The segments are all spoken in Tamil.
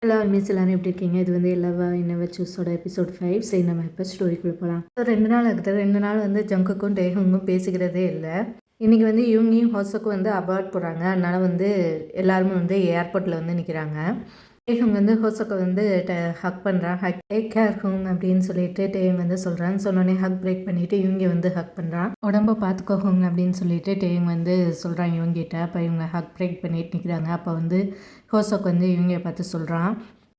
எல்லாரும் எப்படி இருக்கீங்க? இது வந்து எல்லாவா என்ன சூஸோட எபிசோட் 5. சரி, நம்ம இப்போ ஸ்டோரிக்குள்ளே போகலாம். 2 நாள் ஆகுது. 2 நாள் வந்து ஜங்குக்கும் டேஹுங்கும் பேசிக்கிறதே இல்லை. இன்றைக்கி வந்து இவங்கையும் ஹோசோக்கும் வந்து அபார்ட் போகிறாங்க. அதனால் வந்து எல்லாருமே வந்து ஏர்போர்ட்டில் வந்து நிற்கிறாங்க. டேஹுங் வந்து ஹோசோக்கை வந்து ஹக் பண்ணுறான். டேக் கேர் ஹோம் அப்படின்னு சொல்லிட்டு டேயும் வந்து சொல்கிறான். சொன்னோடனே ஹக் பிரேக் பண்ணிவிட்டு இவங்க வந்து ஹக் பண்ணுறான். உடம்ப பார்த்துக்கோ ஹோங் அப்படின்னு சொல்லிட்டு டேயும் வந்து சொல்கிறான் இவங்கிட்ட. அப்போ இவங்க ஹக் பிரேக் பண்ணிட்டு நிற்கிறாங்க. அப்போ வந்து ஹோசோக்கு வந்து இவங்க பார்த்து சொல்கிறான்,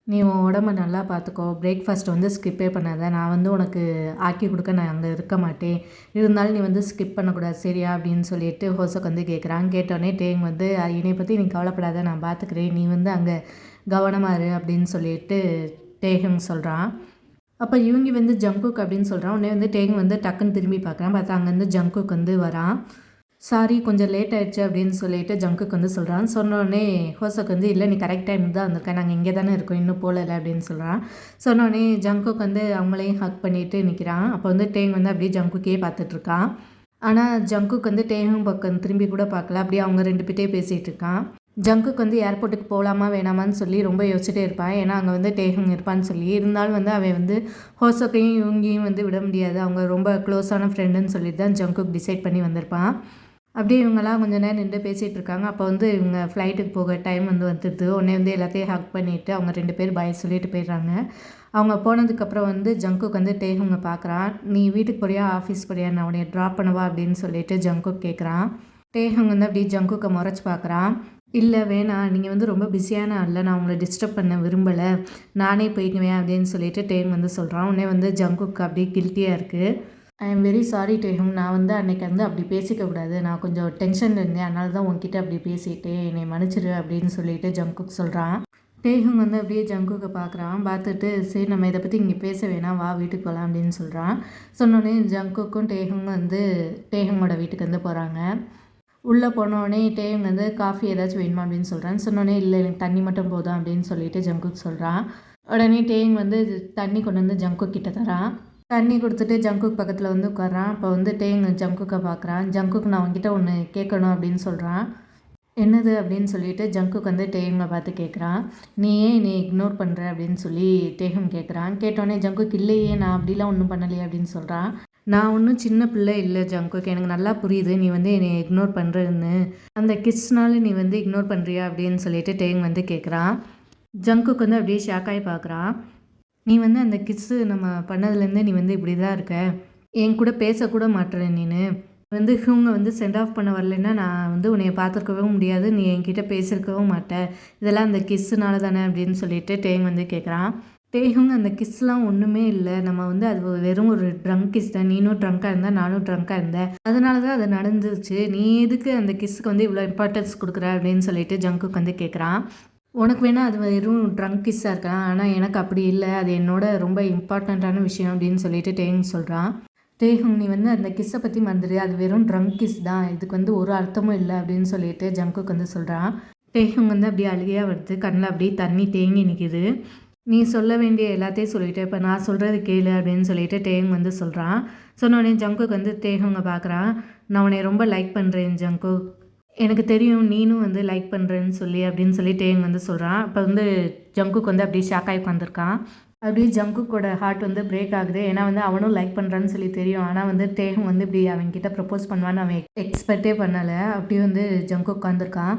நீ உன் உடம்ப நல்லா பார்த்துக்கோ, பிரேக்ஃபாஸ்ட் வந்து ஸ்கிப்பே பண்ணாத, நான் வந்து உனக்கு ஆக்கி கொடுக்க நான் அங்கே இருக்க மாட்டேன், இருந்தாலும் நீ வந்து ஸ்கிப் பண்ணக்கூடாது சரியா அப்படின்னு சொல்லிட்டு ஹோசோக்கு வந்து கேட்குறான். கேட்டோடனே டேங் வந்து என்னை பற்றி நீ கவலைப்படாத, நான் பார்த்துக்கிறேன், நீ வந்து அங்கே கவனமாக இரு அப்படின்னு சொல்லிட்டு டேஹுங் சொல்கிறான். அப்போ இவங்க வந்து ஜங்குக் அப்படின்னு சொல்கிறான். உடனே வந்து டேங் வந்து டக்குன்னு திரும்பி பார்க்குறான். பார்த்தா அங்கேருந்து ஜங்குக் வந்து வரான். சாரி கொஞ்சம் லேட் ஆகிடுச்சு அப்படின்னு சொல்லிட்டு ஜங்குக்கு வந்து சொல்கிறான். சொன்னோடனே ஹோசோக்கு வந்து இல்லை நீ கரெக்ட் டைம் தான் வந்திருக்கேன், நாங்கள் இங்கே தானே இருக்கோம், இன்னும் போகலை அப்படின்னு சொல்கிறான். சொன்னோடனே ஜங்குக்கு வந்து அவங்களையும் ஹக் பண்ணிவிட்டு நிற்கிறான். அப்போ வந்து டேங் வந்து அப்படியே ஜங்குக்கே பார்த்துட்ருக்கான். ஆனால் ஜங்குக்கு வந்து டேங்கும் பக்கம் திரும்பி கூட பார்க்கல. அப்படியே அவங்க 2 பேர்ட்டே பேசிகிட்டு இருக்கான். ஜங்குக்கு வந்து ஏர்போர்ட்டுக்கு போகலாமா வேணாமான்னு சொல்லி ரொம்ப யோசிச்சுட்டே இருப்பான். ஏன்னா அங்கே வந்து டேஹுங் இருப்பான்னு சொல்லி. இருந்தாலும் வந்து அவன் வந்து ஹோசோக்கையும் இவங்கையும் வந்து விட முடியாது, அவங்க ரொம்ப க்ளோஸான ஃப்ரெண்டுன்னு சொல்லிட்டு தான் ஜங்குக் டிசைட் பண்ணி வந்திருப்பான். அப்படியே இவங்கெல்லாம் கொஞ்சம் நேரம் நின்று பேசிகிட்டு இருக்காங்க. அப்போ வந்து இவங்க ஃப்ளைட்டுக்கு போக டைம் வந்து வந்துடுது. உடனே வந்து எல்லாத்தையும் ஹக் பண்ணிவிட்டு அவங்க 2 பேர் பாய் சொல்லிட்டு போயிடுறாங்க. அவங்க போனதுக்கப்புறம் வந்து ஜங்குக் வந்து டேஹுங்கை பார்க்குறான். நீ வீட்டுக்கு போறியா ஆஃபீஸ் போறியா, நான் உன்னை ட்ராப் பண்ணவா அப்படின்னு சொல்லிட்டு ஜங்குக் கேட்குறான். டேஹுங் வந்து அப்படியே ஜங்குக்கை முறைச்சி பார்க்குறான். இல்லை வேணாம், நீங்கள் வந்து ரொம்ப பிஸியான ஆள், நான் உங்களை டிஸ்டர்ப் பண்ண விரும்பலை, நானே போய்க்குவேன் அப்படின்னு சொல்லிட்டு டேங் வந்து சொல்கிறான். உடனே வந்து ஜங்குக்கு அப்படியே கில்ட்டியாக இருக்குது. ஐ எம் வெரி சாரி டேஹுங், நான் வந்து அன்றைக்கி வந்து அப்படி பேசிக்கக்கூடாது, நான் கொஞ்சம் டென்ஷனில் இருந்தேன், அதனால தான் உங்ககிட்ட அப்படி பேசிட்டேன், என்னை மன்னிச்சிரு அப்படின்னு சொல்லிட்டு ஜங்குக் சொல்கிறான். டேஹுங் வந்து அப்படியே ஜங்குக்கை பார்க்குறான். பார்த்துட்டு சரி நம்ம இதை பற்றி இங்கே பேச வேணாம், வா வீட்டுக்கு போகலாம் அப்படின்னு சொல்கிறான். சொன்னோடனே ஜங்குக்கும் டேஹுங்கும் வந்து டேஹுங்கோட வீட்டுக்கு வந்து போகிறாங்க. உள்ளே போனோடனே டேங் வந்து காஃபி ஏதாச்சும் வேணுமா அப்படின்னு சொல்கிறான். சொன்னோடனே இல்லை எனக்கு தண்ணி மட்டும் போதும் அப்படின்னு சொல்லிட்டு ஜங்குக் சொல்கிறான். உடனே டேங் வந்து தண்ணி கொண்டு வந்து ஜங்குக் கிட்ட தரான். தண்ணி கொடுத்துட்டு ஜங்குக் பக்கத்தில் வந்து உட்காரான். அப்போ வந்து டேங் ஜங்குக்கை பார்க்குறான். ஜங்குக் நான் அவங்ககிட்ட ஒன்று கேட்கணும் அப்படின்னு சொல்கிறான். என்னது அப்படின்னு சொல்லிட்டு ஜங்குக் வந்து டேங்கை பார்த்து கேட்குறான். நீ ஏன் என்னை இக்னோர் பண்ணுற அப்படின்னு சொல்லி டேகம் கேட்குறான். கேட்டோடனே ஜங்குக் இல்லையே நான் அப்படிலாம் ஒன்றும் பண்ணலையே அப்படின்னு சொல்கிறான். நான் ஒன்றும் சின்ன பிள்ளை இல்லை ஜங்குக், எனக்கு நல்லா புரியுது நீ வந்து என்னை இக்னோர் பண்ணுறன்னு, அந்த கிஸ்னால நீ வந்து இக்னோர் பண்ணுறியா அப்படின்னு சொல்லிட்டு டேங் வந்து கேட்குறான். ஜங்குக் வந்து அப்படியே ஷாக்காகி பார்க்குறான். நீ வந்து அந்த கிஸ்ஸு நம்ம பண்ணதுலேருந்தே நீ வந்து இப்படி தான் இருக்க, என் கூட பேசக்கூட மாட்டேற, நீனு வந்து இவங்க வந்து சென்ட் ஆஃப் பண்ண வரலைன்னா நான் வந்து உன்னை பார்த்துருக்கவும் முடியாது, நீ என்கிட்ட பேசியிருக்கவும் மாட்டேன், இதெல்லாம் அந்த கிஸ்ஸுனால தானே அப்படின்னு சொல்லிட்டு டேங் வந்து கேட்குறான். டேஹுங் அந்த கிஸ்லாம் ஒன்றுமே இல்லை, நம்ம வந்து அது வெறும் ஒரு ட்ரங்க் கிஸ் தான், நீனும் ட்ரங்காக இருந்தா நானும் ட்ரங்காக இருந்தேன், அதனால தான் அது நடந்துச்சு, நீ எதுக்கு அந்த கிஸ்ஸுக்கு வந்து இவ்வளோ இம்பார்ட்டன்ஸ் கொடுக்குற அப்படின்னு சொல்லிட்டு ஜங்குக் வந்து கேட்குறான். உனக்கு வேணால் அது வெறும் ட்ரங்க் கிஸ்ஸாக இருக்கலாம், ஆனால் எனக்கு அப்படி இல்லை, அது என்னோட ரொம்ப இம்பார்ட்டண்ட்டான விஷயம் அப்படின்னு சொல்லிட்டு டேங் சொல்கிறான். டேஹுங் நீ வந்து அந்த கிஸ்ஸை பற்றி மறந்துடு, அது வெறும் ட்ரங்க் கிஸ் தான், இதுக்கு வந்து ஒரு அர்த்தமும் இல்லை அப்படின்னு சொல்லிட்டு ஜங்குக் வந்து சொல்கிறான். டேஹுங் வந்து அப்படியே அழுகையாக வருது, கண்ணில் அப்படியே தண்ணி தேங்கி நிற்கிது. நீ சொல்ல வேண்டிய எல்லாத்தையும் சொல்லிவிட்டு இப்போ நான் சொல்கிறது கேளு அப்படின்னு சொல்லிட்டு டேங் வந்து சொல்கிறான். சொன்னோடனே ஜங்குக் வந்து டேஹுங்கை பார்க்குறான். நான் உன்னை ரொம்ப லைக் பண்ணுறேன் ஜங்குக், எனக்கு தெரியும் நீனும் வந்து லைக் பண்ணுறேன்னு சொல்லி அப்படின்னு சொல்லி டேங் வந்து சொல்கிறான். இப்போ வந்து ஜங்குக் வந்து அப்படியே ஷாக்காகி வந்திருக்கான். அப்படியே ஜங்குக்கோட ஹார்ட் வந்து பிரேக் ஆகுது. ஏன்னா வந்து அவனும் லைக் பண்ணுறான்னு சொல்லி தெரியும், ஆனால் வந்து டேஹுங் வந்து இப்படி அவன்கிட்ட ப்ரப்போஸ் பண்ணுவான்னு அவன் எக்ஸ்பெக்டே பண்ணலை. அப்படியே வந்து ஜங்குக் உட்காந்துருக்கான்.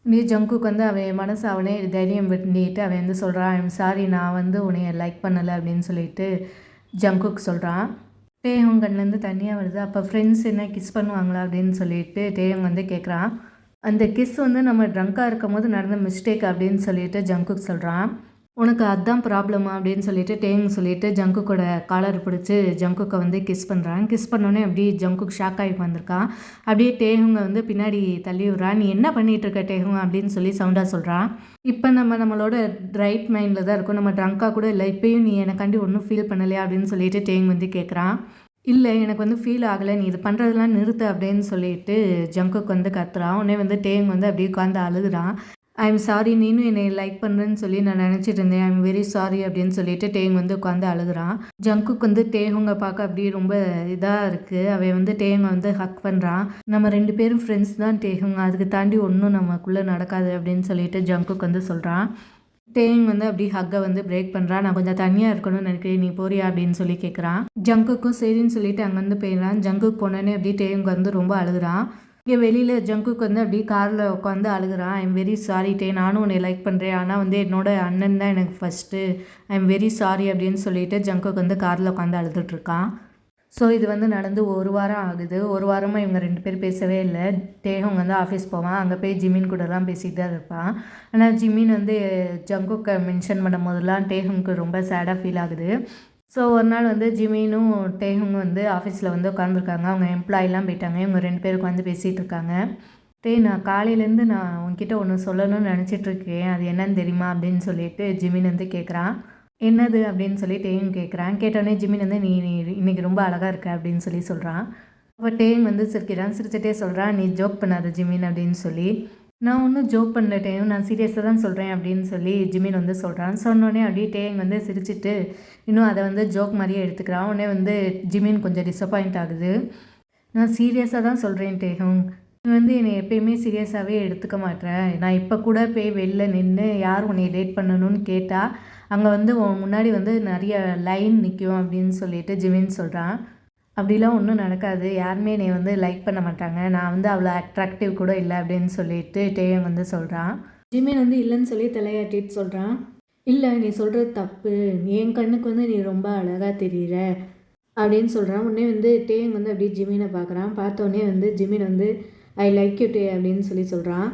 நீ ஜங்குக் வந்து அவன் மனசு அவனே தைரியம் பண்ணிட்டு அவன் வந்து சொல்கிறான், ஐம் சாரி நான் வந்து உன்னைய லைக் பண்ணலை அப்படின்னு சொல்லிட்டு ஜங்குக் சொல்கிறான். டேஹுங் கண்ணிலேருந்து தனியாக வருது. அப்போ ஃப்ரெண்ட்ஸ் என்ன கிஸ் பண்ணுவாங்களா அப்படின்னு சொல்லிட்டு டேஹுங் வந்து கேட்குறான். அந்த கிஸ் வந்து நம்ம ட்ரங்காக இருக்கும் போது நடந்த மிஸ்டேக் அப்படின்னு சொல்லிட்டு ஜங்குக் சொல்கிறான். உனக்கு அதுதான் ப்ராப்ளமா அப்படின்னு சொல்லிட்டு டேங் சொல்லிட்டு ஜங்குக்கோட காலர் பிடிச்சி ஜங்குக்கை வந்து கிஸ் பண்ணுறான். கிஸ் பண்ணோன்னே அப்படியே ஜங்குக் ஷாக் ஆகி வந்திருக்கான். அப்படியே டேஹுங்கை வந்து பின்னாடி தள்ளி விட்றான். நீ என்ன பண்ணிகிட்டு இருக்க டேஹுங் அப்படின்னு சொல்லி சவுண்டாக சொல்கிறான். இப்போ நம்மளோட ரைட் மைண்டில் தான் இருக்கும், நம்ம ட்ரங்காக கூட இல்லை, இப்போயும் நீ எனக்காண்டி ஒன்றும் ஃபீல் பண்ணலையா அப்படின்னு சொல்லிட்டு டேங் வந்து கேட்குறான். இல்லை எனக்கு வந்து ஃபீல் ஆகலை, நீ இது பண்ணுறதுலாம் நிறுத்து அப்படின்னு சொல்லிட்டு ஜங்குக் வந்து கத்துறான். உடனே வந்து டேங் வந்து அப்படியே உட்காந்து அழுகுறான். ஐ எம் சாரி, நீனும் என்னை லைக் பண்ணுறேன்னு சொல்லி நான் நினச்சிட்டு இருந்தேன், ஐ எம் வெரி சாரி அப்படின்னு சொல்லிட்டு டேங் வந்து உட்காந்து அழுகுறான். ஜங்குக் வந்து டேஹுங்கை பார்க்க அப்படியே ரொம்ப இதாக இருக்குது. அவன் வந்து டேங்கை வந்து ஹக் பண்ணுறான். நம்ம 2 பேரும் ஃப்ரெண்ட்ஸ் தான் டேஹுங், அதுக்கு தாண்டி ஒன்றும் நமக்குள்ளே நடக்காது அப்படின்னு சொல்லிட்டு ஜங்குக் வந்து சொல்கிறான். டேயிங் வந்து அப்படி ஹக்கை வந்து பிரேக் பண்ணுறான். நான் கொஞ்சம் தனியாக இருக்கணும்னு நினைக்கிறேன், நீ போறியா அப்படின்னு சொல்லி கேட்குறான். ஜங்குக்கும் சரின்னு சொல்லிட்டு அங்கேருந்து போயிடறான். ஜங்குக்கு போனோடனே அப்படியே டேயிங் வந்து ரொம்ப அழுகுறான். இங்கே வெளியில் ஜங்குக்கு வந்து அப்படியே காரில் உட்காந்து அழுகுறான். ஐ எம் வெரி சாரி டே, நானும் உன்னை லைக் பண்ணுறேன், ஆனால் வந்து என்னோட அண்ணன் தான் எனக்கு first, I am very sorry அப்படின்னு சொல்லிட்டு ஜங்குக்கு வந்து காரில் உட்காந்து அழுதுட்ருக்கான். ஸோ இது வந்து நடந்து 1 வாரம் ஆகுது. 1 வாரமாக இவங்க 2 பேர் பேசவே இல்லை. டேஹுங் வந்து ஆஃபீஸ் போவான். அங்கே போய் ஜிமின் கூடலாம் பேசிட்டு தான் இருப்பான். ஆனால் ஜிமின் வந்து ஜங்குக்கை மென்ஷன் பண்ணும் போதெல்லாம் டேஹுங்க்கு ரொம்ப சேடாக ஃபீல் ஆகுது. ஸோ ஒரு நாள் வந்து ஜிமினும் டேஹுங் வந்து ஆஃபீஸில் வந்து உட்காந்துருக்காங்க. அவங்க எம்ப்ளாயெலாம் போயிட்டாங்க. இவங்க 2 பேர் உட்காந்து பேசிகிட்டு இருக்காங்க. நான் காலையிலேருந்து நான் உன்கிட்ட ஒன்று சொல்லணும்னு நினச்சிட்ருக்கேன், அது என்னன்னு தெரியுமா அப்படின்னு சொல்லிட்டு ஜிமின் வந்து கேட்குறான். என்னது அப்படின்னு சொல்லி டேயும் கேட்குறான். கேட்டோடனே ஜிமின் வந்து நீ இன்றைக்கி ரொம்ப அழகாக இருக்க அப்படின்னு சொல்லி சொல்கிறான். அப்போ டேயும் வந்து சிரிக்கிறான். சிரிச்சிட்டே சொல்கிறான், நீ ஜோக் பண்ணாத ஜிமின் அப்படின்னு சொல்லி. நான் ஒன்றும் ஜோக் பண்ணல டேயும், நான் சீரியஸாக தான் சொல்கிறேன் அப்படின்னு சொல்லி ஜிமின் வந்து சொல்கிறான். சொன்னோடனே அப்படியே டேயும் வந்து சிரிச்சிட்டு இன்னும் அதை வந்து ஜோக் மாதிரியே எடுத்துக்கிறான். உடனே வந்து ஜிமின் கொஞ்சம் டிசப்பாயிண்ட் ஆகுது. நான் சீரியஸாக தான் சொல்கிறேன் டேயும், நீ வந்து என்னை எப்பயுமே சீரியஸாகவே எடுத்துக்க மாட்டேன். நான் இப்போ கூட போய் வெளில நின்று யார் உன்னை டேட் பண்ணணும்னு கேட்டால் அங்கே வந்து உன் முன்னாடி வந்து நிறைய லைன் நிற்கும் அப்படின்னு சொல்லிட்டு ஜிமின் சொல்கிறான். அப்படிலாம் ஒன்றும் நடக்காது, யாருமே என்னை வந்து லைக் பண்ண மாட்டாங்க, நான் வந்து அவ்வளோ அட்ராக்டிவ் கூட இல்லை அப்படின்னு சொல்லிட்டு டேயும் வந்து சொல்கிறான். ஜிமின் வந்து இல்லைன்னு சொல்லி தலையாட்டிட்டு சொல்கிறான். இல்லை, நீ சொல்கிறது தப்பு, என் கண்ணுக்கு வந்து நீ ரொம்ப அழகாக தெரிகிற அப்படின்னு சொல்கிறான். உடனே வந்து டேயும் வந்து அப்படியே ஜிமினை பார்க்குறான். பார்த்தோன்னே வந்து ஜிமின் வந்து ஐ லைக் யூ டே அப்படின்னு சொல்லி சொல்கிறான்.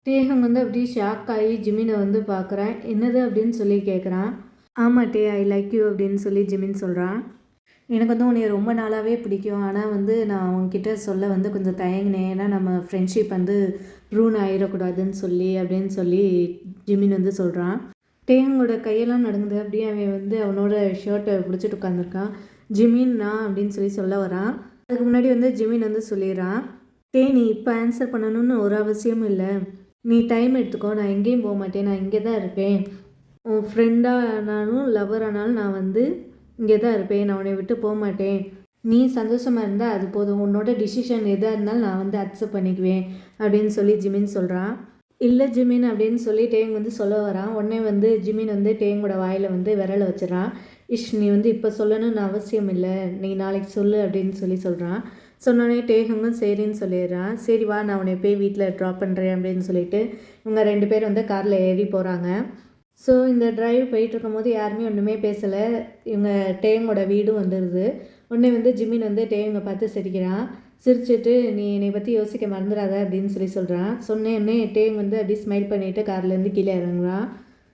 டேஹுங் வந்து அப்படியே ஷாக் ஆகி ஜிமினை வந்து பார்க்குறான். என்னது அப்படின்னு சொல்லி கேட்குறான். ஆமாம் டே, ஐ லைக் யூ அப்படின்னு சொல்லி ஜிமின் சொல்கிறான். எனக்கு வந்து உன்னை ரொம்ப நாளாகவே பிடிக்கும், ஆனால் வந்து நான் உன்கிட்ட சொல்ல வந்து கொஞ்சம் தயங்கினேன், ஏன்னா நம்ம ஃப்ரெண்ட்ஷிப் வந்து ரூன் ஆகிடக்கூடாதுன்னு சொல்லி அப்படின்னு சொல்லி ஜிமின் வந்து சொல்கிறான். டேஹுங்கோட கையெல்லாம் நடங்குது. அப்படியே அவன் வந்து அவனோட ஷர்ட்டை பிடிச்சிட்டு உட்காந்துருக்கான். ஜிமின் நான் அப்படின்னு சொல்லி சொல்ல வரான். அதுக்கு முன்னாடி வந்து ஜிமின் வந்து சொல்லிடுறான், டே நீ இப்போ ஆன்சர் பண்ணணும்னு ஒரு அவசியமும் இல்லை, நீ டைம் எடுத்துக்கோ, நான் எங்கேயும் போக மாட்டேன், நான் இங்கே தான் இருப்பேன், உன் ஃப்ரெண்டாக ஆனாலும் லவ்வர் ஆனாலும் நான் வந்து இங்கே தான் இருப்பேன், நான் உன்னை விட்டு போக மாட்டேன், நீ சந்தோஷமாக இருந்தால் அது போதும், உன்னோட டிசிஷன் எதாக இருந்தாலும் நான் வந்து அக்செப்ட் பண்ணிக்குவேன் அப்படின்னு சொல்லி ஜிமின் சொல்கிறான். இல்லை ஜிமின் அப்படின்னு சொல்லி டேங் வந்து சொல்ல வரான். உடனே வந்து ஜிமின் வந்து டேங்கோட வாயில் வந்து விரலை வச்சிடறான். நீ வந்து இப்போ சொல்லணும்னு அவசியம் இல்லை, நீ நாளைக்கு சொல்லு அப்படின்னு சொல்லி சொல்கிறான். சொன்னோடனே டேஹுங்கும் சரின்னு சொல்லிடுறான். சரி வா, நான் உன்னை போய் வீட்டில் ட்ராப் பண்ணுறேன் அப்படின்னு சொல்லிட்டு இவங்க 2 பேர் வந்து காரில் ஏறி போகிறாங்க. ஸோ இந்த ட்ரைவ் போயிட்டுருக்கும் போது யாருமே ஒன்றுமே பேசலை. இவங்க டேங்கோட வீடும் வந்துடுது. உடனே வந்து ஜிமின் வந்து டேங்கை பார்த்து சிரிக்கிறான். சிரிச்சுட்டு நீ என்னை பற்றி யோசிக்க மறந்துடாத அப்படின்னு சொல்லி சொல்கிறான். சொன்னேன்னே டேங் வந்து அப்படி ஸ்மைல் பண்ணிவிட்டு கார்லேருந்து கீழே இறங்குறான்.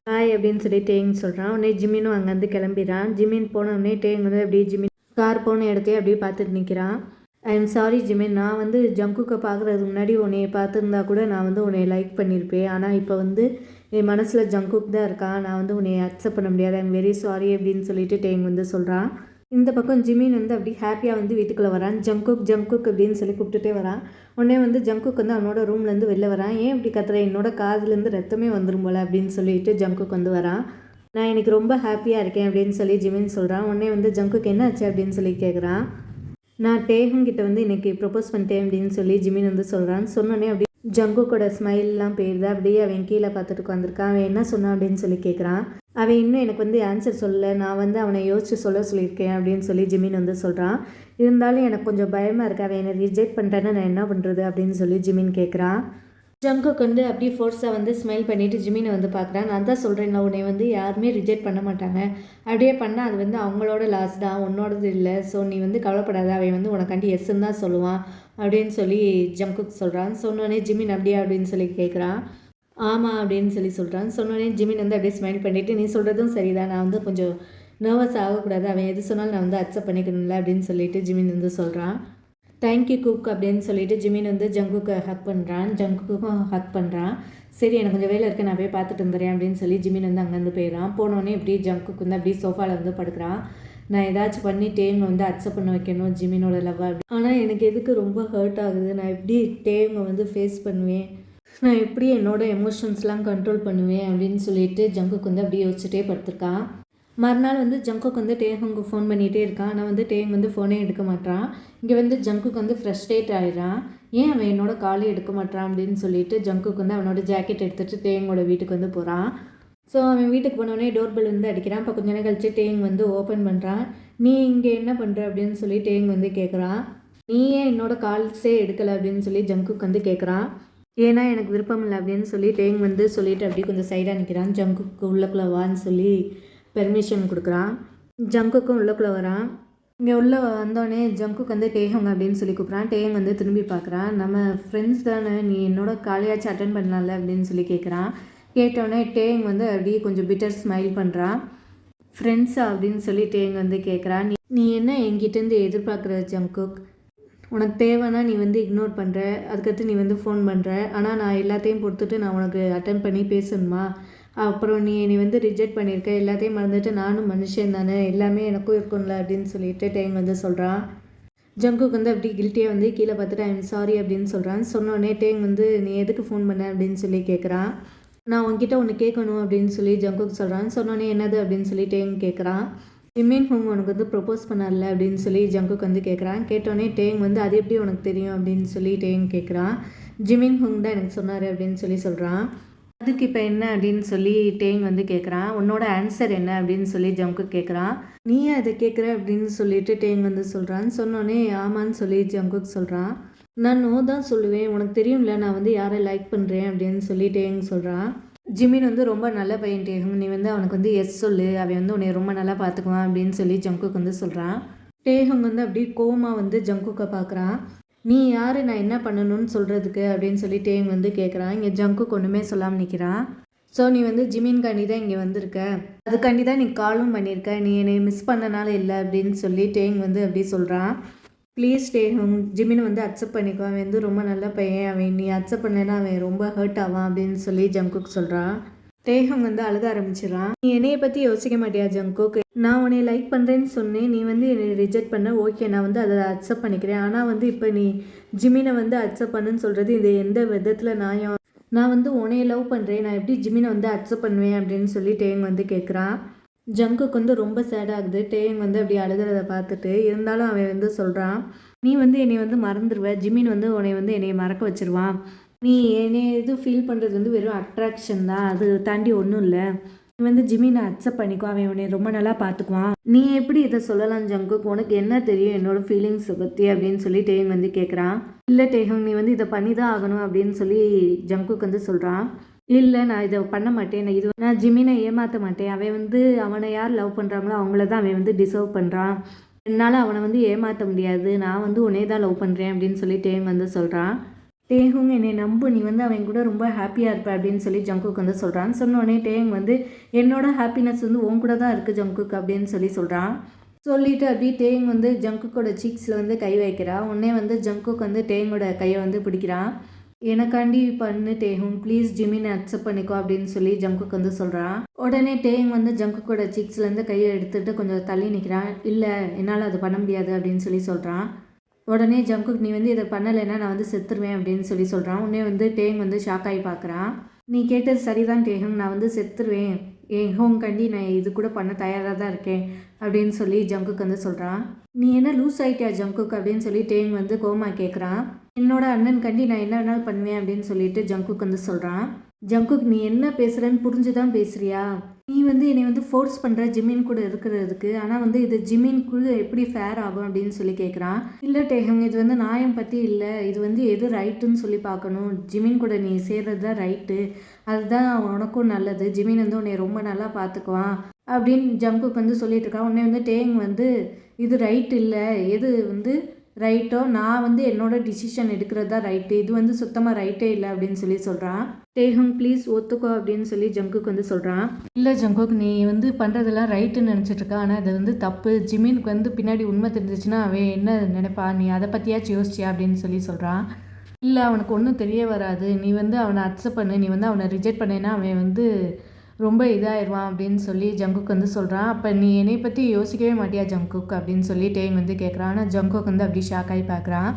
ஹாய் அப்படின்னு சொல்லி டேங் சொல்கிறான். உடனே ஜிமினும் அங்கேருந்து கிளம்பிடுறான். ஜிமின் போனோடனே டேங் வந்து அப்படியே ஜிமின் கார் போன இடத்தையே அப்படியே பார்த்துட்டு நிற்கிறான். ஐ எம் சாரி ஜிமின், நான் வந்து ஜங்குக்கை பார்க்குறதுக்கு முன்னாடி உன்னைய பார்த்துருந்தா கூட நான் வந்து உன்னை லைக் பண்ணியிருப்பேன், ஆனால் இப்போ வந்து என் மனசில் ஜங்குக் தான் இருக்கான், நான் வந்து உன்னை அக்செப்ட் பண்ண முடியாது, ஐ எம் வெரி சாரி அப்படின்னு சொல்லிட்டு டேங் வந்து சொல்கிறான். இந்த பக்கம் ஜிமின் வந்து அப்படி ஹாப்பியாக வந்து வீட்டுக்குள்ளே வரான். ஜங்குக் ஜங்குக் அப்படின்னு சொல்லி கூப்பிட்டுட்டே வரான். உடனே வந்து ஜங்குக் வந்து அவனோட ரூம்லேருந்து வெளில வரான். ஏன் இப்படி கத்துற, என்னோட காதுலேருந்து ரத்தமே வந்துடும் போல் அப்படின்னு சொல்லிட்டு ஜங்குக் வந்து வரான். நான் எனக்கு ரொம்ப ஹாப்பியாக இருக்கேன் அப்படின்னு சொல்லி ஜிமின் சொல்கிறான். உடனே வந்து ஜங்குக் என்ன ஆச்சு அப்படின்னு சொல்லி கேட்குறான். நான் டேஹுங் கிட்ட வந்து இன்றைக்கி ப்ரொப்போஸ் பண்ணிட்டேன் அப்படின்னு சொல்லி ஜிமின் வந்து சொல்கிறான். சொன்னோன்னே அப்படி ஜங்குக்கோட ஸ்மைல்லாம் போயிடுது. அப்படியே அவன் கீழே பார்த்துட்டு உட்காந்துருக்கான். அவன் என்ன சொன்னான் அப்படின்னு சொல்லி கேட்குறான். அவன் இன்னும் எனக்கு வந்து ஆன்சர் சொல்லலை, நான் வந்து அவனை யோசிச்சு சொல்லியிருக்கேன் அப்படின்னு சொல்லி ஜிமின் வந்து சொல்கிறான். இருந்தாலும் எனக்கு கொஞ்சம் பயமாக இருக்குது, அவன் என்னை ரிஜெக்ட் பண்ணிட்டேன்னா நான் என்ன பண்ணுறது அப்படின்னு சொல்லி ஜிமின் கேட்குறான். ஜங்குக் வந்து அப்படியே ஃபோர்ஸாக வந்து ஸ்மைல் பண்ணிவிட்டு ஜிமினை வந்து பார்க்குறான். நான் தான் சொல்கிறேன், உன்னை வந்து யாருமே ரிஜெக்ட் பண்ண மாட்டாங்க, அப்படியே பண்ணால் அது வந்து அவங்களோட லாஸ் தான், உன்னோடது இல்லை, ஸோ நீ வந்து கவலைப்படாத, அவன் வந்து உனக்காண்டி எஸ்ன்னு தான் சொல்லுவான் அப்படின்னு சொல்லி ஜங்குக் சொல்கிறான். சொன்னோடனே ஜிமின் அப்படியே அப்படின்னு சொல்லி கேட்குறான். ஆமாம் அப்படின்னு சொல்லி சொல்கிறான். சொன்னோடனே ஜிமின் வந்து அப்படியே ஸ்மைல் பண்ணிவிட்டு நீ சொல்கிறதும் சரிதான், நான் வந்து கொஞ்சம் நர்வஸ் ஆகக்கூடாது, அவன் எது சொன்னாலும் நான் வந்து அக்செப்ட் பண்ணிக்கணும்ல அப்படின்னு சொல்லிட்டு ஜிமின் வந்து சொல்கிறான். தேங்க்யூ குக் அப்படின்னு சொல்லிட்டு ஜிமின் வந்து ஜங்குக்கு ஹக் பண்ணுறான். ஜங்குக்கும் ஹக் பண்ணுறான். சரி எனக்கு கொஞ்சம் வேலை இருக்குது, நான் போய் பார்த்துட்டு வந்துடுறேன் அப்படின்னு சொல்லி ஜிமின் வந்து அங்கேருந்து போயிடறான். போனோடனே இப்படி ஜங்குக்கு வந்து அப்படியே சோஃபாவில் வந்து படுக்கிறான். நான் ஏதாச்சும் பண்ணி டேங்கை வந்து அக்செப்ட் பண்ண வைக்கணும் ஜிமினோட லவ் அப்படி. ஆனால் எனக்கு எதுக்கு ரொம்ப ஹர்ட் ஆகுது, நான் எப்படி டேங்கை வந்து ஃபேஸ் பண்ணுவேன், நான் எப்படி என்னோடய எமோஷன்ஸ்லாம் கண்ட்ரோல் பண்ணுவேன் அப்படின்னு சொல்லிட்டு ஜங்குக்கு வந்து அப்படியே யோசிச்சுட்டே படுத்திருக்கான். மறுநாள் வந்து ஜங்குக்கு வந்து டேஹுங்கு ஃபோன் பண்ணிகிட்டே இருக்கான். ஆனால் வந்து டேங் வந்து ஃபோனே எடுக்க மாட்டான். இங்கே வந்து ஜங்குக்கு வந்து ஃப்ரஸ்ட்ரேட் ஆகிடுறான். ஏன் அவன் என்னோட காலே எடுக்க மாட்டான் அப்படின்னு சொல்லிட்டு ஜங்குக்கு வந்து அவனோட ஜாக்கெட் எடுத்துகிட்டு டேங்கோட வீட்டுக்கு வந்து போகிறான். ஸோ அவன் வீட்டுக்கு போனோடனே டோர் பெல் வந்து அடிக்கிறான். இப்போ கொஞ்ச நேரம் கழிச்சு டேங் வந்து ஓப்பன் பண்ணுறான். நீ இங்கே என்ன பண்ணுற அப்படின்னு சொல்லி டேங் வந்து கேட்குறான். நீ ஏன் என்னோட கால்ஸே எடுக்கலை அப்படின்னு சொல்லி ஜங்குக் வந்து கேட்குறான். ஏன்னா எனக்கு விருப்பம் இல்லை அப்படின்னு சொல்லி டேங் வந்து சொல்லிவிட்டு அப்படியே கொஞ்சம் சைடாக நிற்கிறான். ஜங்குக்கு உள்ளக்குள்ளே வான்னு சொல்லி பெர்மிஷன் கொடுக்குறான். ஜங்குக்கும் உள்ளக்குள்ளே வரான். இங்கே உள்ளே வந்தோடனே ஜங்குக்கு வந்து டேஹங் அப்படின்னு சொல்லி கூப்பிட்றான். டேஹங் வந்து திரும்பி பார்க்குறான். நம்ம ஃப்ரெண்ட்ஸ் தானே, நீ என்னோட காலையாச்சும் அட்டன் பண்ணலாம்ல அப்படின்னு சொல்லி கேட்குறான். கேட்டோடனே டேங் வந்து அப்படியே கொஞ்சம் பிட்டர் ஸ்மைல் பண்ணுறான். ஃப்ரெண்ட்ஸா அப்படின்னு சொல்லி டேங் வந்து கேட்குறான். நீ என்ன என்கிட்டேருந்து எதிர்பார்க்குற ஜங்குக்? உனக்கு தேவைன்னா நீ வந்து இக்னோர் பண்ணுற, அதுக்கடுத்து நீ வந்து ஃபோன் பண்ணுற. ஆனால் நான் எல்லாத்தையும் பொறுத்துட்டு நான் உனக்கு அட்டன் பண்ணி பேசணுமா? அப்புறம் நீ வந்து ரிஜெக்ட் பண்ணியிருக்க, எல்லாத்தையும் மறந்துட்டு நானும் மனுஷன் தானே, எல்லாமே எனக்கும் இருக்கும்ல அப்படின்னு சொல்லிட்டு டேங் வந்து சொல்கிறான். ஜங்குக் வந்து அப்படி கில்ட்டியாக வந்து கீழே பார்த்துட்டு ஐம் சாரி அப்படின்னு சொல்கிறான். சொன்னோடனே டேங் வந்து நீ எதுக்கு ஃபோன் பண்ண அப்படின்னு சொல்லி கேட்குறான். நான் உங்ககிட்ட ஒன்று கேட்கணும் அப்படின்னு சொல்லி ஜங்குக் சொல்கிறான். சொன்னோன்னே என்னது அப்படின்னு சொல்லி டேங் கேட்குறான். ஜிமின் ஹுங் உனக்கு வந்து ப்ரொப்போஸ் பண்ணல அப்படின்னு சொல்லி ஜங்குக் வந்து கேட்குறான். கேட்டோடனே டேங் வந்து அது எப்படி உனக்கு தெரியும் அப்படின்னு சொல்லி டேங் கேட்குறான். ஜிமின் ஹுங் தான் எனக்கு சொன்னார் அப்படின்னு சொல்லி சொல்கிறான். அதுக்கு இப்போ என்ன அப்படின்னு சொல்லி டேங் வந்து கேட்குறான். உன்னோட ஆன்சர் என்ன அப்படின்னு சொல்லி ஜங்குக் கேட்குறான். நீ அதை கேட்குற அப்படின்னு சொல்லிட்டு டேங் வந்து சொல்கிறான். சொன்னோன்னே ஆமான்னு சொல்லி ஜங்குக் சொல்கிறான். நான் நோ தான் சொல்லுவேன், உனக்கு தெரியும்ல நான் வந்து யாரை லைக் பண்ணுறேன் அப்படின்னு சொல்லி டேங் சொல்கிறான். ஜிமின் வந்து ரொம்ப நல்ல பையன் டேஹங், நீ வந்து அவனுக்கு வந்து எஸ் சொல்லு, அவன் வந்து உன்னை ரொம்ப நல்லா பார்த்துக்குவான் அப்படின்னு சொல்லி ஜங்குக் வந்து சொல்கிறான். டேஹங் வந்து அப்படியே கோவமாக வந்து ஜங்குக்கை பார்க்குறான். நீ யார், நான் என்ன பண்ணணும்னு சொல்கிறதுக்கு அப்படின்னு சொல்லி டேங் வந்து கேட்குறான். இங்கே ஜங்குக் ஒன்றுமே சொல்லாமல் நிற்கிறான். ஸோ நீ வந்து ஜிமின்காண்டி தான் இங்கே வந்திருக்க, அதுக்காண்டி தான் நீ காலும் பண்ணியிருக்க, நீ என்னை மிஸ் பண்ணனால இல்லை அப்படின்னு சொல்லி டேங் வந்து அப்படி சொல்கிறான். ப்ளீஸ் டேஹங், ஜிமின் வந்து அக்செப்ட் பண்ணிக்கோ, அவன் வந்து ரொம்ப நல்ல பையன், அவன் நீ அக்செப்ட் பண்ணேன்னா அவன் ரொம்ப ஹர்ட் ஆவான் அப்படின்னு சொல்லி ஜங்குக் சொல்கிறான். டேஹங் வந்து அழுக ஆரம்பிச்சிடறான். நீ என்னையை பற்றி யோசிக்க மாட்டியா ஜங்குக்? நான் உன்னை லைக் பண்ணுறேன்னு சொன்னேன், நீ வந்து என்னை ரிஜெக்ட் பண்ண, ஓகே நான் வந்து அதை அக்செப்ட் பண்ணிக்கிறேன். ஆனால் வந்து இப்போ நீ ஜிமினை வந்து அக்செப்ட் பண்ணுன்னு சொல்கிறது இது எந்த விதத்தில் நியாயம்? நான் வந்து உன்னையை லவ் பண்ணுறேன், நான் எப்படி ஜிமினை வந்து அக்செப்ட் பண்ணுவேன் அப்படின்னு சொல்லி டேங் வந்து கேட்குறான். ஜங்குக்கு வந்து ரொம்ப சேட் ஆகுது. டேங் வந்து அப்படி அழுகிறத பார்த்துட்டு, இருந்தாலும் அவன் வந்து சொல்கிறான். நீ வந்து என்னை வந்து மறந்துடுவ, ஜிமின் வந்து உன்னை வந்து என்னை மறக்க வச்சிருவான். நீ என்னை இது ஃபீல் பண்ணுறது வந்து வெறும் அட்ராக்ஷன் தான், அது தாண்டி ஒன்றும் இல்லை. நீ வந்து ஜிமினை அக்செப்ட் பண்ணிக்கோ, அவன் உன்னை ரொம்ப நல்லா பார்த்துக்குவான். நீ எப்படி இதை சொல்லலாம் ஜங்குக்? உனக்கு என்ன தெரியும் என்னோட ஃபீலிங்ஸை பற்றி அப்படின்னு சொல்லி டேங் வந்து கேட்குறான். இல்லை டேஹங், நீ வந்து இதை பண்ணி தான் ஆகணும் அப்படின்னு சொல்லி ஜங்குக் வந்து சொல்கிறான். இல்லை நான் இதை பண்ண மாட்டேன், நான் ஜிமினை ஏமாற்ற மாட்டேன், அவன் வந்து அவனை யார் லவ் பண்ணுறாங்களோ அவங்கள தான் அவன் வந்து டிசர்வ் பண்ணுறான், என்னால் அவனை வந்து ஏமாற்ற முடியாது, நான் வந்து உன்னை தான் லவ் பண்ணுறேன் அப்படின்னு சொல்லி டேங் வந்து சொல்கிறான். டேஹுங் என்னை நம்பு, நீ வந்து அவன் கூட ரொம்ப ஹாப்பியாக இருப்ப அப்படின்னு சொல்லி ஜங்குக் வந்து சொல்கிறான். சொன்னோடனே டேங் வந்து என்னோட ஹாப்பினஸ் வந்து உன் கூட தான் இருக்குது ஜங்குக் அப்படின்னு சொல்லி சொல்கிறான். சொல்லிவிட்டு அப்படியே டேங் வந்து ஜங்குக்கோட சீக்ஸில் வந்து கை வைக்கிறான். உடனே வந்து ஜங்குக் வந்து டேங்கோட கையை வந்து பிடிக்கிறான். எனக்காண்டி பண்ணு டேஹுங், ப்ளீஸ் ஜிமினை அக்செப்ட் பண்ணிக்கோ அப்படின்னு சொல்லி ஜங்குக் வந்து சொல்கிறான். உடனே டேங் வந்து ஜங்குக்கோட சீக்ஸ்லேருந்து கையை எடுத்துகிட்டு கொஞ்சம் தள்ளி நிற்கிறான். இல்லை என்னால் அது பண்ண முடியாது அப்படின்னு சொல்லி சொல்கிறான். உடனே ஜங்குக் நீ வந்து இதை பண்ணலைன்னா நான் வந்து செத்துருவேன் அப்படின்னு சொல்லி சொல்கிறான். உடனே வந்து டேங் வந்து ஷாக் ஆகி பார்க்குறான். நீ கேட்டது சரிதான் டேஹுங், நான் வந்து செத்துருவேன், என் ஹோம்காண்டி நான் இது கூட பண்ண தயாராக தான் இருக்கேன் அப்படின்னு சொல்லி ஜங்குக் வந்து சொல்கிறான். நீ என்ன லூஸ் ஆகிட்டியா ஜங்குக் அப்படின்னு சொல்லி டேங் வந்து கோமா கேட்குறான். என்னோட அண்ணன் கண்டி நான் என்ன வேணாலும் பண்ணுவேன் அப்படின்னு சொல்லிட்டு ஜங்குக் வந்து சொல்கிறான். ஜங்குக் நீ என்ன பேசுகிறேன்னு புரிஞ்சு தான் பேசுகிறியா? நீ வந்து என்னை வந்து ஃபோர்ஸ் பண்ணுற ஜிமின் கூட இருக்கிறதுக்கு, ஆனால் வந்து இது ஜிமின் கூட எப்படி ஃபேர் ஆகும் அப்படின்னு சொல்லி கேட்குறான். இல்லை டேஹங், இது வந்து நியாயம் பற்றி இல்லை, இது வந்து எது ரைட்டுன்னு சொல்லி பார்க்கணும், ஜிமின் கூட நீ சேர்றது தான் ரைட்டு, அதுதான் உனக்கும் நல்லது, ஜிமின் வந்து உன்னை ரொம்ப நல்லா பார்த்துக்குவான் அப்படின்னு ஜங்குக் வந்து சொல்லிட்டு இருக்கான். உடனே வந்து டேங் வந்து இது ரைட் இல்லை, எது வந்து ரைட்டோ நான் வந்து என்னோட டிசிஷன் எடுக்கிறது தான் ரைட்டு, இது வந்து சுத்தமாக ரைட்டே இல்லை அப்படின்னு சொல்லி சொல்கிறான். டேஹுங் ப்ளீஸ் ஒத்துக்கோ அப்படின்னு சொல்லி ஜங்குக் வந்து சொல்கிறான். இல்லை ஜங்குக், நீ வந்து பண்ணுறதெல்லாம் ரைட்டுன்னு நினச்சிட்ருக்க, ஆனால் அது வந்து தப்பு, ஜிமினுக்கு வந்து பின்னாடி உண்மை தெரிஞ்சிச்சுன்னா அவன் என்ன நினைப்பா, நீ அதை பற்றியாச்சும் யோசிச்சியா அப்படின்னு சொல்லி சொல்கிறான். இல்லை அவனுக்கு ஒன்றும் தெரிய வராது, நீ வந்து அவனை அக்செப்ட் பண்ணு, நீ வந்து அவனை ரிஜெக்ட் பண்ணேன்னா அவன் வந்து ரொம்ப இதாகிடுவான் அப்படின்னு சொல்லி ஜங்குக் வந்து சொல்கிறான். அப்போ நீ என்னை பற்றி யோசிக்கவே மாட்டியா ஜங்குக் அப்படின்னு சொல்லி டேங் வந்து கேட்குறான். ஆனால் ஜங்குக் வந்து அப்படி ஷாக் ஆகி பார்க்குறான்.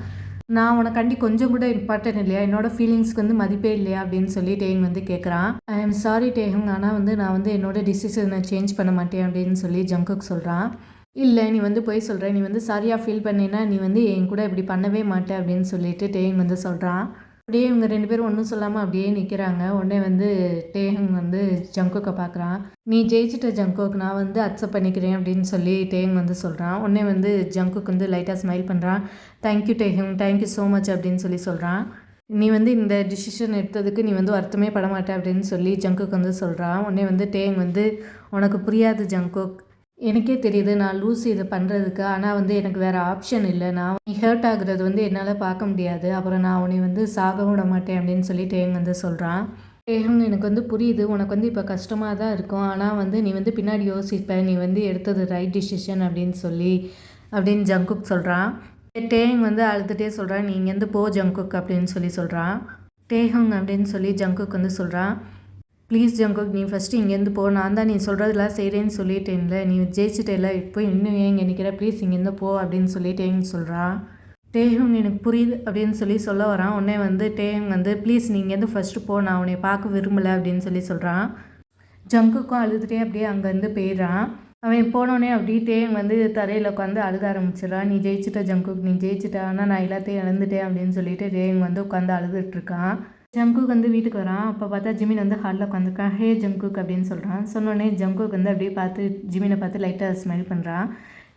நான் உனக்காண்டி கொஞ்சம் கூட இம்பார்ட்டன்ட் இல்லையா, என்னோடய ஃபீலிங்ஸ்க்கு வந்து மதிப்பே இல்லையா அப்படின்னு சொல்லி டேங் வந்து கேட்குறான். ஐ எம் சாரி டேஹுங், ஆனால் வந்து நான் வந்து என்னோடய டிசிஷனை சேஞ்ச் பண்ண மாட்டேன் அப்படின்னு சொல்லி ஜங்குக் சொல்கிறான். இல்லை நீ வந்து போய் சொல்கிற, நீ வந்து சாரியாக ஃபீல் பண்ணினா நீ வந்து என் கூட இப்படி பண்ணவே மாட்டே அப்படின்னு சொல்லிட்டு டேங் வந்து சொல்கிறான். அப்படியே இவங்க 2 பேரும் ஒன்றும் சொல்லாமல் அப்படியே நிற்கிறாங்க. உடனே வந்து டேஹங் வந்து ஜங்குக்கை பார்க்குறான். நீ ஜெயிச்சிட்ட ஜங்குக், நான் வந்து அக்செப்ட் பண்ணிக்கிறேன் அப்படின்னு சொல்லி டேஹங் வந்து சொல்கிறான். உடனே வந்து ஜங்குக் வந்து லைட்டாக ஸ்மைல் பண்ணுறான். தேங்க்யூ டேஹங், தேங்க்யூ ஸோ மச் அப்படின்னு சொல்கிறான். நீ வந்து இந்த டிசிஷன் எடுத்ததுக்கு நீ வந்து வருத்தமே பட மாட்டே அப்படின்னு சொல்லி ஜங்குக் வந்து சொல்கிறான். உடனே வந்து டேஹங் வந்து உனக்கு புரியாது ஜங்குக், எனக்கே தெரியுது நான் லூஸ் இதை பண்ணுறதுக்கு. ஆனால் வந்து எனக்கு வேறு ஆப்ஷன் இல்லை. நான் நீ ஹர்ட் ஆகுறது வந்து என்னால் பார்க்க முடியாது. அப்புறம் நான் உன்னை வந்து சாக விட மாட்டேன் அப்படின்னு சொல்லி டேஹங் வந்து சொல்கிறான். டேஹங், எனக்கு வந்து புரியுது, உனக்கு வந்து இப்போ கஷ்டமாக தான் இருக்கும். ஆனால் வந்து நீ வந்து பின்னாடி யோசிப்ப, நீ வந்து எடுத்தது ரைட் டிசிஷன் அப்படின்னு ஜங்குக் சொல்கிறான். டேஹங் வந்து அழுதுகிட்டே சொல்கிறான், நீ இங்கேருந்து போ ஜங்குக் அப்படின்னு சொல்கிறான். டேஹங் அப்படின்னு சொல்லி ஜங்குக் வந்து சொல்கிறான். ப்ளீஸ் ஜங்குக், நீ ஃபஸ்ட்டு இங்கேருந்து போ. நான் தான் நீ சொல்கிறதெல்லாம் செய்கிறேன்னு சொல்லிட்டேன்ல, நீ ஜெயிச்சிட்டேல, இப்போ இன்னும் ஏன் இங்கே நிற்கிற, ப்ளீஸ் இங்கேருந்து போ அப்படின்னு சொல்லி டேஹங் சொல்கிறான். டேஹங், எனக்கு புரியுது அப்படின்னு சொல்ல வரான். உடனே வந்து டேஹங் வந்து ப்ளீஸ் நீ இங்கேருந்து ஃபஸ்ட்டு போ, நான் உன்னை பார்க்க விரும்பலை அப்படின்னு சொல்கிறான். ஜங்குக்கும் அழுதுகிட்டே அப்படியே அங்கேருந்து போயிடுறான். அவன் போனோடனே அப்படியே டேஹங் வந்து தரையில் உட்காந்து அழுக ஆரம்பிச்சிடறான். நீ ஜெயிச்சிட்ட ஜங்குக், நீ ஜெயிச்சிட்ட, ஆனால் நான் எல்லாத்தையும் இழந்துட்டேன் அப்படின்னு சொல்லிட்டு டேஹங் வந்து உட்காந்து அழுதுட்டுருக்கான். ஜங்குக் வந்து வீட்டுக்கு வரான். அப்போ பார்த்தா ஜிமின் வந்து ஹாலில் உட்காந்துருக்கான். ஹே ஜங்குக் அப்படின்னு சொல்கிறான். சொன்னோடனே ஜங்குக் வந்து அப்படியே பார்த்து ஜிமினை பார்த்து லைட்டாக ஸ்மைல் பண்ணுறான்.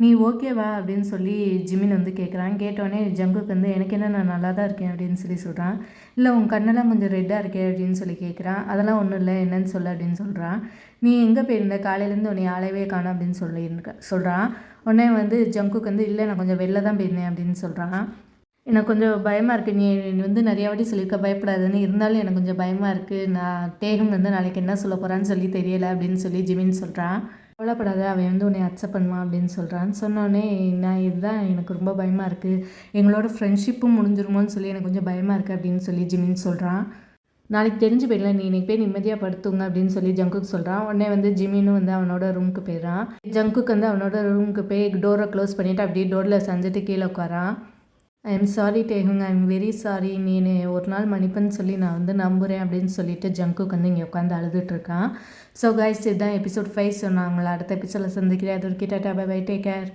நீ ஓகேவா அப்படின்னு சொல்லி ஜிமின் வந்து கேட்குறான். கேட்டோடனே ஜங்குக் வந்து எனக்கு என்ன, நான் நல்லா தான் இருக்கேன் அப்படின்னு சொல்கிறான். இல்லை உன் கண்ணெல்லாம் கொஞ்சம் ரெட்டாக இருக்கே அப்படின்னு சொல்லி கேட்குறான். அதெல்லாம் ஒன்றும் இல்லை, என்னன்னு சொல்ல அப்படின்னு சொல்கிறான். நீ எங்கே போயிருந்த, காலையிலேருந்து உன்னை ஆளவே காணோம் அப்படின்னு சொல்கிறான். உடனே வந்து ஜங்குக் வந்து இல்லை நான் கொஞ்சம் வெளில தான் போயிருந்தேன் அப்படின்னு சொல்கிறான். எனக்கு கொஞ்சம் பயமாக இருக்குது, நீ வந்து நிறையா வாட்டி சொல்லியிருக்க பயப்படாதுன்னு, இருந்தாலும் எனக்கு கொஞ்சம் பயமாக இருக்குது. நான் டேஹங் வந்து நாளைக்கு என்ன சொல்ல போகிறான்னு சொல்லி தெரியலை அப்படின்னு சொல்லி ஜிமின் சொல்கிறான். கவலைப்படாத, அவன் வந்து உன்னை அக்செப்ட் பண்ணுவான் அப்படின்னு சொல்கிறான். சொன்னோடனே நான் இதுதான் எனக்கு ரொம்ப பயமாக இருக்குது, எங்களோட ஃப்ரெண்ட்ஷிப்பும் முடிஞ்சிருமோன்னு சொல்லி எனக்கு கொஞ்சம் பயமாக இருக்குது அப்படின்னு சொல்லி ஜிமின் சொல்கிறான். நாளைக்கு தெரிஞ்சு போயிடல, நீ இன்னைக்கு போய் நிம்மதியாக படுத்துங்க அப்படின்னு சொல்லி ஜங்குக் சொல்கிறான். உடனே வந்து ஜிமினும் வந்து அவனோட ரூமுக்கு போயிடறான். ஜங்குக் வந்து அவனோட ரூமுக்கு போய் டோரை க்ளோஸ் பண்ணிவிட்டு அப்படியே டோரில் செஞ்சுட்டு கீழே உட்காரான். ஐ எம் சாரி டேஹங், ஐ எம் வெரி சாரி, நீ ஒரு நாள் மன்னிப்புன்னு சொல்லி நான் வந்து நம்புகிறேன் அப்படின்னு சொல்லிட்டு ஜங்குக் வந்து இங்கே உட்காந்து அழுதுட்டுருக்கான். ஸோ கைஸ், இதுதான் எபிசோட் 5. ஸோ நான் உங்களை அடுத்த எபிசோடில் சந்திக்கிறேன். அது ஒரு கிட்ட பை பை, டேக் கேர்.